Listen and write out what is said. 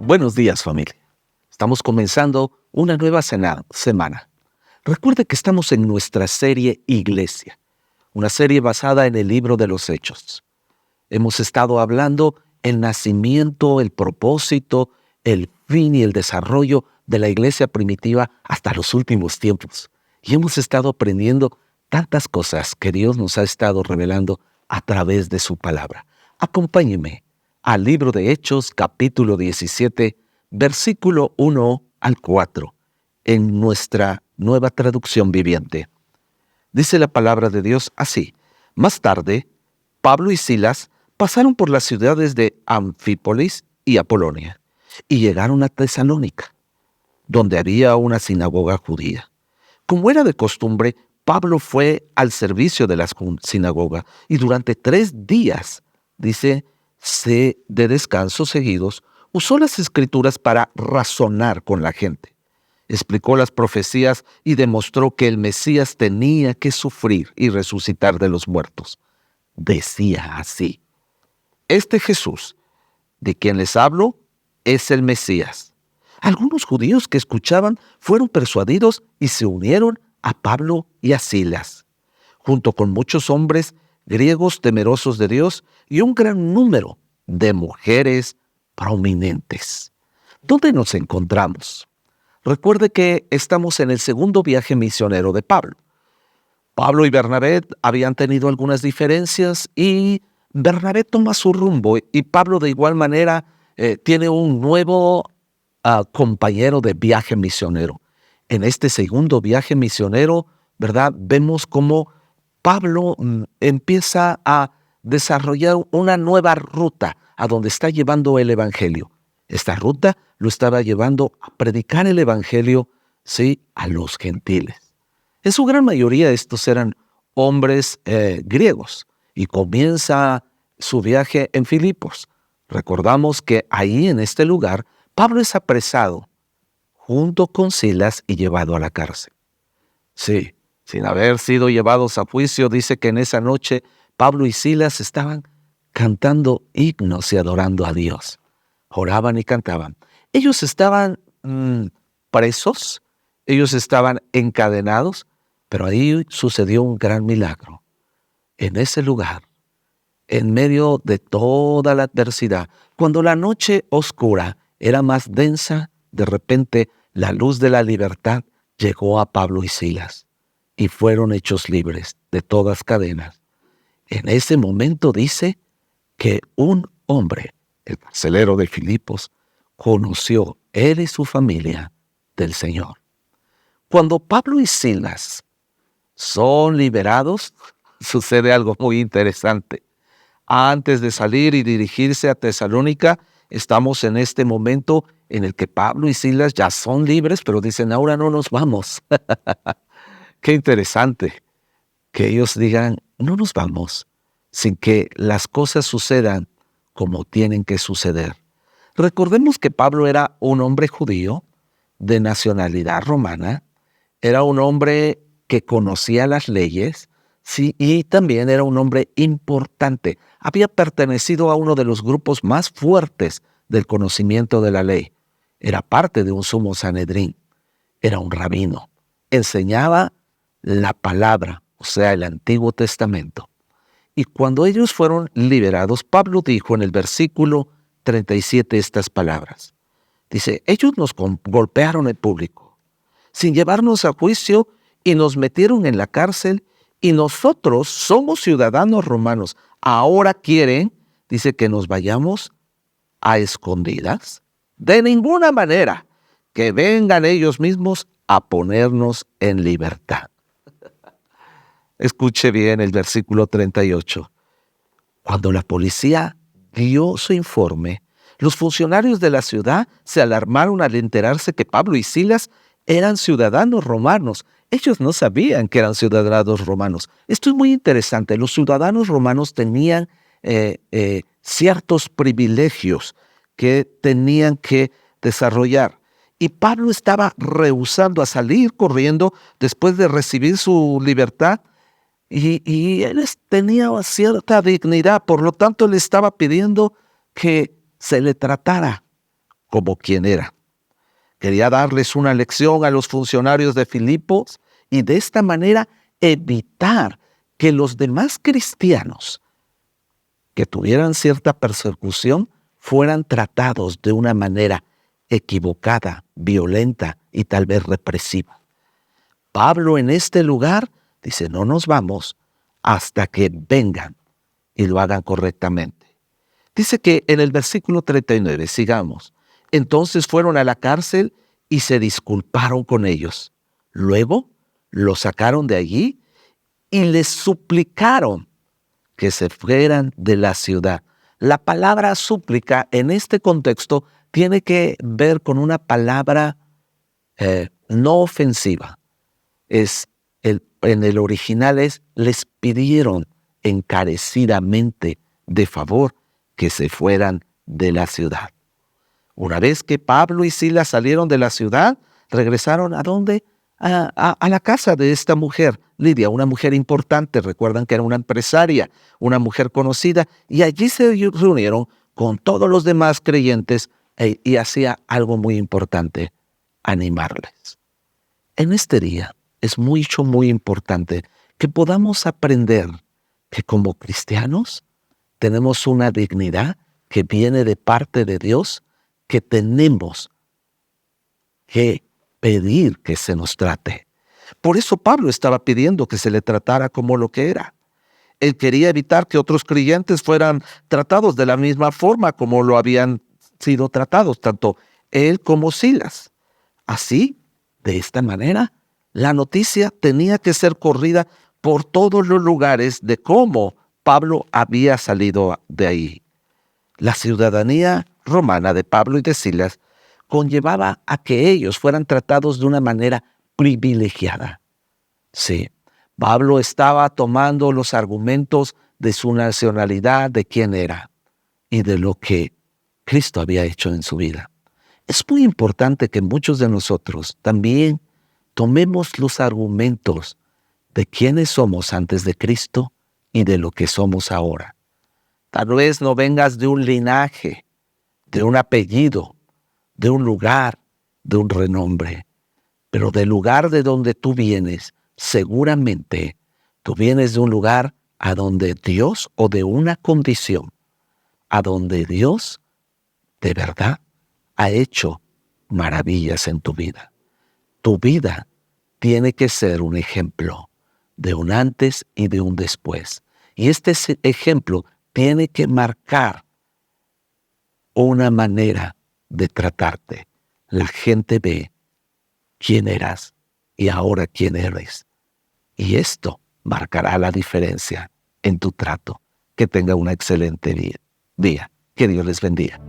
Buenos días, familia. Estamos comenzando una nueva semana. Recuerde que estamos en nuestra serie Iglesia, una serie basada en el libro de los Hechos. Hemos estado hablando el nacimiento, el propósito, el fin y el desarrollo de la iglesia primitiva hasta los últimos tiempos. Y hemos estado aprendiendo tantas cosas que Dios nos ha estado revelando a través de su palabra. Acompáñeme al libro de Hechos, capítulo 17, versículo 1 al 4, en nuestra nueva traducción viviente. Dice la palabra de Dios así: Más tarde, Pablo y Silas pasaron por las ciudades de Anfípolis y Apolonia, y llegaron a Tesalónica, donde había una sinagoga judía. Como era de costumbre, Pablo fue al servicio de la sinagoga, y durante 3 días, dice, de descanso seguidos, usó las Escrituras para razonar con la gente. Explicó las profecías y demostró que el Mesías tenía que sufrir y resucitar de los muertos. Decía así: Este Jesús, de quien les hablo, es el Mesías. Algunos judíos que escuchaban fueron persuadidos y se unieron a Pablo y a Silas, junto con muchos hombres griegos temerosos de Dios y un gran número de mujeres prominentes. ¿Dónde nos encontramos? Recuerde que estamos en el segundo viaje misionero de Pablo. Pablo y Bernabé habían tenido algunas diferencias y Bernabé toma su rumbo y Pablo de igual manera tiene un nuevo compañero de viaje misionero. En este segundo viaje misionero, ¿verdad? Vemos cómo Pablo empieza a desarrollar una nueva ruta a donde está llevando el evangelio. Esta ruta lo estaba llevando a predicar el evangelio, sí, a los gentiles. En su gran mayoría estos eran hombres griegos, y comienza su viaje en Filipos. Recordamos que ahí en este lugar Pablo es apresado junto con Silas y llevado a la cárcel. Sí, sin haber sido llevados a juicio, dice que en esa noche Pablo y Silas estaban cantando himnos y adorando a Dios. Oraban y cantaban. Ellos estaban presos, ellos estaban encadenados, pero ahí sucedió un gran milagro. En ese lugar, en medio de toda la adversidad, cuando la noche oscura era más densa, de repente la luz de la libertad llegó a Pablo y Silas y fueron hechos libres de todas cadenas. En ese momento dice que un hombre, el carcelero de Filipos, conoció, él y su familia, del Señor. Cuando Pablo y Silas son liberados, sucede algo muy interesante. Antes de salir y dirigirse a Tesalónica, estamos en este momento en el que Pablo y Silas ya son libres, pero dicen, ahora no nos vamos. Qué interesante que ellos digan, no nos vamos, sin que las cosas sucedan como tienen que suceder. Recordemos que Pablo era un hombre judío de nacionalidad romana, era un hombre que conocía las leyes, sí, y también era un hombre importante. Había pertenecido a uno de los grupos más fuertes del conocimiento de la ley. Era parte de un sumo sanedrín, era un rabino. Enseñaba la palabra, o sea, el Antiguo Testamento. Y cuando ellos fueron liberados, Pablo dijo en el versículo 37 estas palabras. Dice, ellos nos golpearon en público, sin llevarnos a juicio, y nos metieron en la cárcel, y nosotros somos ciudadanos romanos. Ahora quieren, dice, que nos vayamos a escondidas. De ninguna manera, que vengan ellos mismos a ponernos en libertad. Escuche bien el versículo 38. Cuando la policía dio su informe, los funcionarios de la ciudad se alarmaron al enterarse que Pablo y Silas eran ciudadanos romanos. Ellos no sabían que eran ciudadanos romanos. Esto es muy interesante. Los ciudadanos romanos tenían ciertos privilegios que tenían que desarrollar. Y Pablo estaba rehusando a salir corriendo después de recibir su libertad. Y él tenía cierta dignidad, por lo tanto le estaba pidiendo que se le tratara como quien era. Quería darles una lección a los funcionarios de Filipos y de esta manera evitar que los demás cristianos que tuvieran cierta persecución fueran tratados de una manera equivocada, violenta y tal vez represiva. Pablo en este lugar dice, no nos vamos hasta que vengan y lo hagan correctamente. Dice que en el versículo 39, sigamos, entonces fueron a la cárcel y se disculparon con ellos. Luego los sacaron de allí y les suplicaron que se fueran de la ciudad. La palabra súplica en este contexto tiene que ver con una palabra no ofensiva. En el original les pidieron encarecidamente de favor que se fueran de la ciudad. Una vez que Pablo y Silas salieron de la ciudad, regresaron ¿a dónde? A la casa de esta mujer, Lidia, una mujer importante. Recuerdan que era una empresaria, una mujer conocida, y allí se reunieron con todos los demás creyentes y hacía algo muy importante, animarles. En este día es muy importante que podamos aprender que como cristianos tenemos una dignidad que viene de parte de Dios, que tenemos que pedir que se nos trate. Por eso Pablo estaba pidiendo que se le tratara como lo que era. Él quería evitar que otros creyentes fueran tratados de la misma forma como lo habían sido tratados, tanto él como Silas. Así, de esta manera, la noticia tenía que ser corrida por todos los lugares de cómo Pablo había salido de ahí. La ciudadanía romana de Pablo y de Silas conllevaba a que ellos fueran tratados de una manera privilegiada. Sí, Pablo estaba tomando los argumentos de su nacionalidad, de quién era y de lo que Cristo había hecho en su vida. Es muy importante que muchos de nosotros también tomemos los argumentos de quiénes somos antes de Cristo y de lo que somos ahora. Tal vez no vengas de un linaje, de un apellido, de un lugar, de un renombre, pero del lugar de donde tú vienes, seguramente tú vienes de un lugar a donde Dios, o de una condición, a donde Dios de verdad ha hecho maravillas en tu vida. Tu vida tiene que ser un ejemplo de un antes y de un después. Y este ejemplo tiene que marcar una manera de tratarte. La gente ve quién eras y ahora quién eres. Y esto marcará la diferencia en tu trato. Que tenga una excelente día. Que Dios les bendiga.